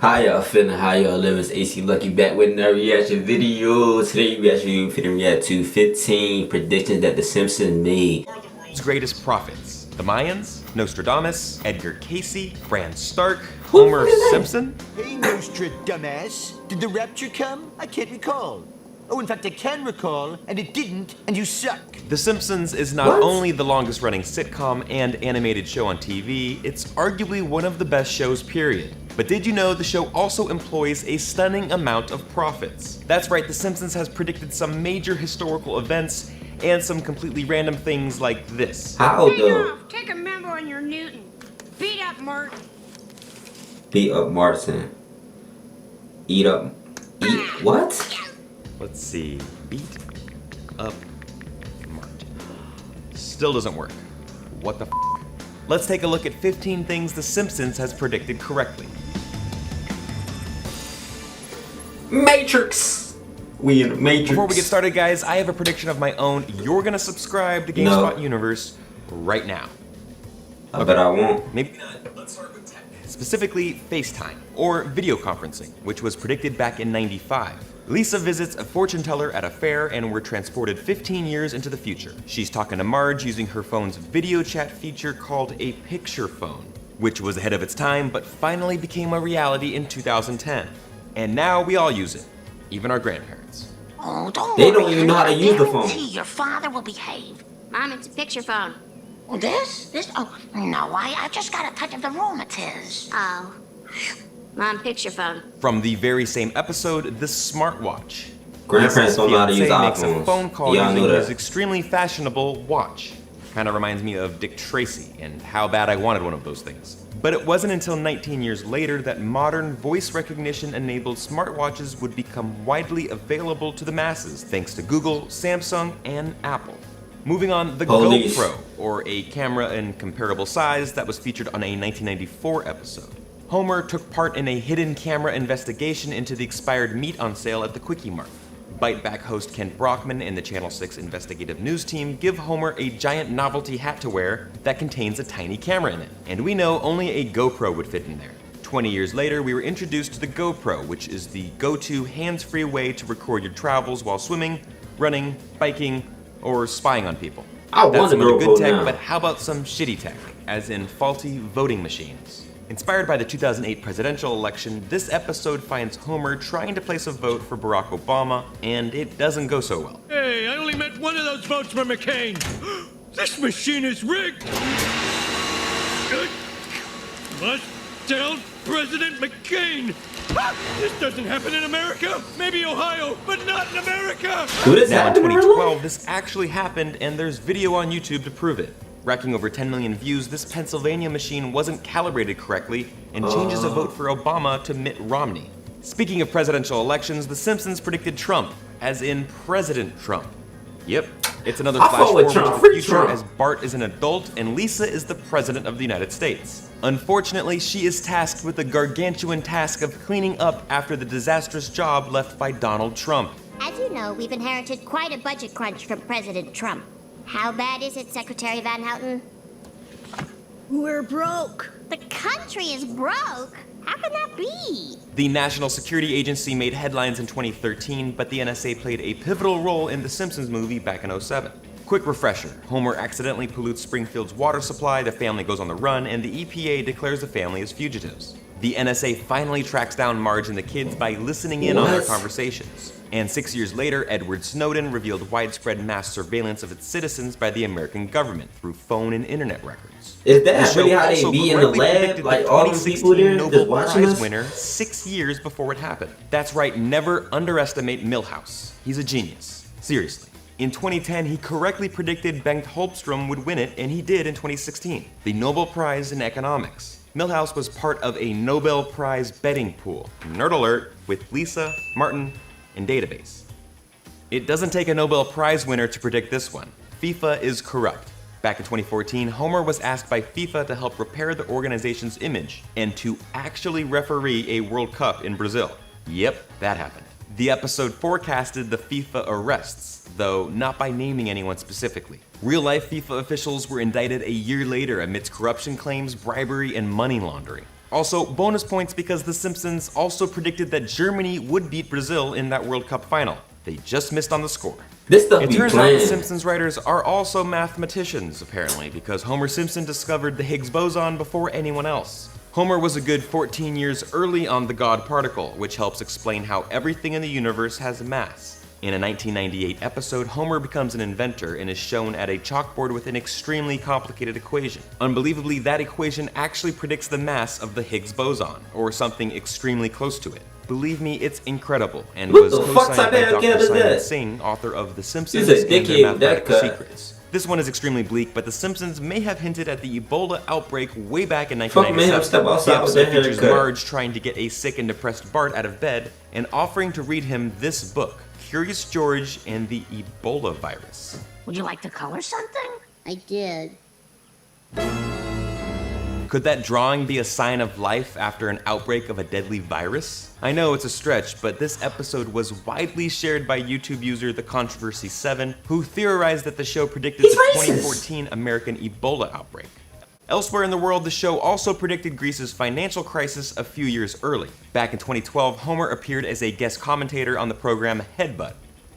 How y'all feeling? How y'all living? It's AC Lucky back with another reaction video. Today we actually finna react to 15 predictions that the Simpsons made. Greatest prophets: the Mayans, Nostradamus, Edgar Casey, Bran Stark, Who Homer is that? Simpson. Hey, Nostradamus. Did the rapture come? I can't recall. Oh, in fact, I can recall, and it didn't, and you suck. The Simpsons is not What? only the longest running sitcom and animated show on TV, it's arguably one of the best shows, period. But did you know the show also employs a stunning amount of prophets? That's right, The Simpsons has predicted some major historical events and some completely random things like this. How Take though? off. Take a memo on your Newton. Beat up Martin. Beat up Martin. Eat up. Eat what? Let's see. Beat up Martin. Still doesn't work. What the f? Let's take a look at 15 things The Simpsons has predicted correctly. Matrix. We in the Matrix. Before we get started, guys, I have a prediction of my own. You're gonna subscribe to GameSpot Universe right now. I bet I won't. Maybe not. Let's start with tech. Specifically, FaceTime, or video conferencing, which was predicted back in '95. Lisa visits a fortune teller at a fair and we're transported 15 years into the future. She's talking to Marge using her phone's video chat feature called a picture phone, which was ahead of its time but finally became a reality in 2010. And now we all use it, even our grandparents. Oh, don't They don't worry, even know how to use the phone. I guarantee your father will behave. Mom, it's a picture phone. Oh, this? Oh, no, I've just got a touch of the rheumatiz. Oh. Mom, picture phone. From the very same episode, the smartwatch. Grandparents don't know how to use fiancé makes a iPhones. phone call Y'all using know his that. extremely fashionable watch. Kind of reminds me of Dick Tracy and how bad I wanted one of those things. But it wasn't until 19 years later that modern voice recognition enabled smartwatches would become widely available to the masses thanks to Google, Samsung, and Apple. Moving on, the Police. GoPro, or a camera in comparable size that was featured on a 1994 episode. Homer took part in a hidden camera investigation into the expired meat on sale at the Quickie Mart. Bite Back host Kent Brockman and the Channel 6 investigative news team give Homer a giant novelty hat to wear that contains a tiny camera in it. And we know only a GoPro would fit in there. 20 years later, we were introduced to the GoPro, which is the go-to hands-free way to record your travels while swimming, running, biking, or spying on people. I That's want a some of the good GoPro tech, now. but how about some shitty tech, as in faulty voting machines? Inspired by the 2008 presidential election, this episode finds Homer trying to place a vote for Barack Obama, and it doesn't go so well. Hey, I only meant one of those votes for McCain. This machine is rigged. Must tell President McCain. This doesn't happen in America. Maybe Ohio, but not in America. Do this Now in happen in real 2012, life? this actually happened, and there's video on YouTube to prove it. Racking over 10 million views, this Pennsylvania machine wasn't calibrated correctly and changes a vote for Obama to Mitt Romney. Speaking of presidential elections, The Simpsons predicted Trump, as in President Trump. Yep, it's another I flash fought with forward to Trump. the Free future Trump. as Bart is an adult and Lisa is the President of the United States. Unfortunately, she is tasked with the gargantuan task of cleaning up after the disastrous job left by Donald Trump. As you know, we've inherited quite a budget crunch from President Trump. How bad is it, Secretary Van Houten? We're broke. The country is broke? How can that be? The National Security Agency made headlines in 2013, but the NSA played a pivotal role in the Simpsons movie back in '07. Quick refresher, Homer accidentally pollutes Springfield's water supply, the family goes on the run, and the EPA declares the family as fugitives. The NSA finally tracks down Marge and the kids by listening in on their What? conversations. And 6 years later, Edward Snowden revealed widespread mass surveillance of its citizens by the American government through phone and internet records. Is The that show really how they also be in the correctly lab? predicted Like the all these people 2016 there Nobel just watching Prize us? winner 6 years before it happened. That's right, never underestimate Milhouse. He's a genius. Seriously. In 2010, he correctly predicted Bengt Holmstrom would win it, and he did in 2016. The Nobel Prize in Economics. Milhouse was part of a Nobel Prize betting pool. Nerd alert, with Lisa, Martin, and Database. It doesn't take a Nobel Prize winner to predict this one. FIFA is corrupt. Back in 2014, Homer was asked by FIFA to help repair the organization's image and to actually referee a World Cup in Brazil. Yep, that happened. The episode forecasted the FIFA arrests, though not by naming anyone specifically. Real-life FIFA officials were indicted a year later amidst corruption claims, bribery, and money laundering. Also, bonus points because The Simpsons also predicted that Germany would beat Brazil in that World Cup final. They just missed on the score. This stuff It be turns out playing. the Simpsons writers are also mathematicians, apparently, because Homer Simpson discovered the Higgs boson before anyone else. Homer was a good 14 years early on the God particle, which helps explain how everything in the universe has mass. In a 1998 episode, Homer becomes an inventor and is shown at a chalkboard with an extremely complicated equation. Unbelievably, that equation actually predicts the mass of the Higgs boson, or something extremely close to it. Believe me, it's incredible, and What was the fuck co-signed type by of Dr. cat is Simon that? Singh, author of The Simpsons He's a and Their dickhead, Mathematical that cut. Secrets. This one is extremely bleak, but The Simpsons may have hinted at the Ebola outbreak way back in Fuck man, I'm 1997. step The outside with episode that features haircut. Marge trying to get a sick and depressed Bart out of bed and offering to read him this book, Curious George and the Ebola Virus. Would you like to color something? I did. Could that drawing be a sign of life after an outbreak of a deadly virus? I know it's a stretch, but this episode was widely shared by YouTube user The Controversy 7, who theorized that the show predicted He's the racist. 2014 American Ebola outbreak. Elsewhere in the world, the show also predicted Greece's financial crisis a few years early. Back in 2012, Homer appeared as a guest commentator on the program Headbutt.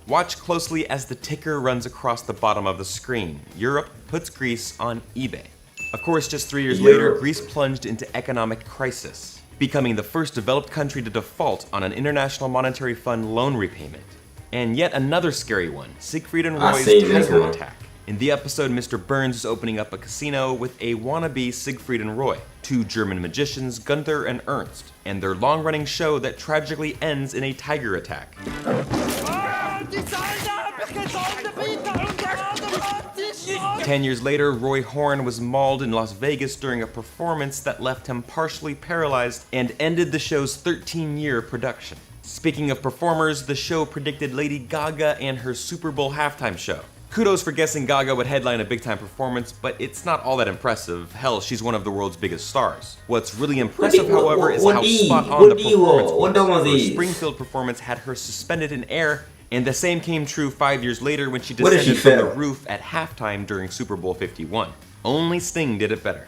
Watch closely as the ticker runs across the bottom of the screen. Europe puts Greece on eBay. Of course, just 3 years later, Greece plunged into economic crisis, becoming the first developed country to default on an International Monetary Fund loan repayment. And yet another scary one, Siegfried and I Roy's seen this tiger one. attack. In the episode, Mr. Burns is opening up a casino with a wannabe Siegfried and Roy, two German magicians, Gunther and Ernst, and their long-running show that tragically ends in a tiger attack. 10 years later, Roy Horn was mauled in Las Vegas during a performance that left him partially paralyzed and ended the show's 13-year production. Speaking of performers, the show predicted Lady Gaga and her Super Bowl halftime show. Kudos for guessing Gaga would headline a big-time performance, but it's not all that impressive. Hell, she's one of the world's biggest stars. What's really impressive, however, is how spot on the performance was. Her Springfield performance had her suspended in air, and the same came true 5 years later when she descended from the roof at halftime during Super Bowl 51. Only Sting did it better.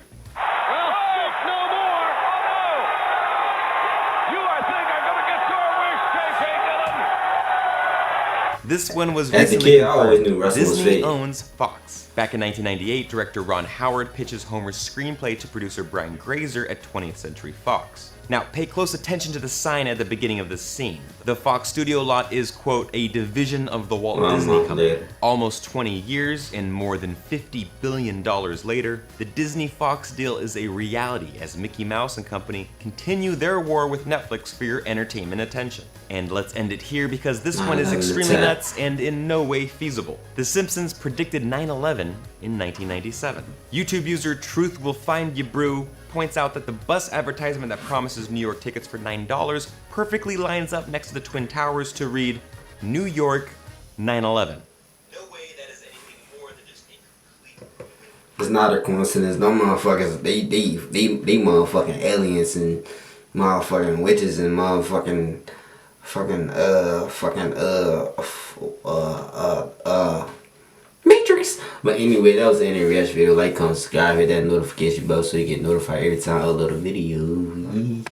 This one was As a recently kid, I always confirmed. knew Russell was Disney fake. owns Fox. Back in 1998, director Ron Howard pitches Homer's screenplay to producer Brian Grazer at 20th Century Fox. Now, pay close attention to the sign at the beginning of this scene. The Fox studio lot is, quote, a division of the Walt Disney Company. Almost 20 years and more than $50 billion later, the Disney-Fox deal is a reality as Mickey Mouse and company continue their war with Netflix for your entertainment attention. And let's end it here because this one is extremely nuts and in no way feasible. The Simpsons predicted 9/11 in 1997. YouTube user Truth Will Find Ya Brew points out that the bus advertisement that promises New York tickets for $9 perfectly lines up next to the Twin Towers to read, New York 9/11. No way that is anything more than just a complete... It's not a coincidence. Them motherfuckers, they motherfucking aliens and motherfucking witches and motherfucking Matrix. But anyway, that was the end of the reaction video. Like, comment, subscribe, hit that notification bell so you get notified every time I upload a video.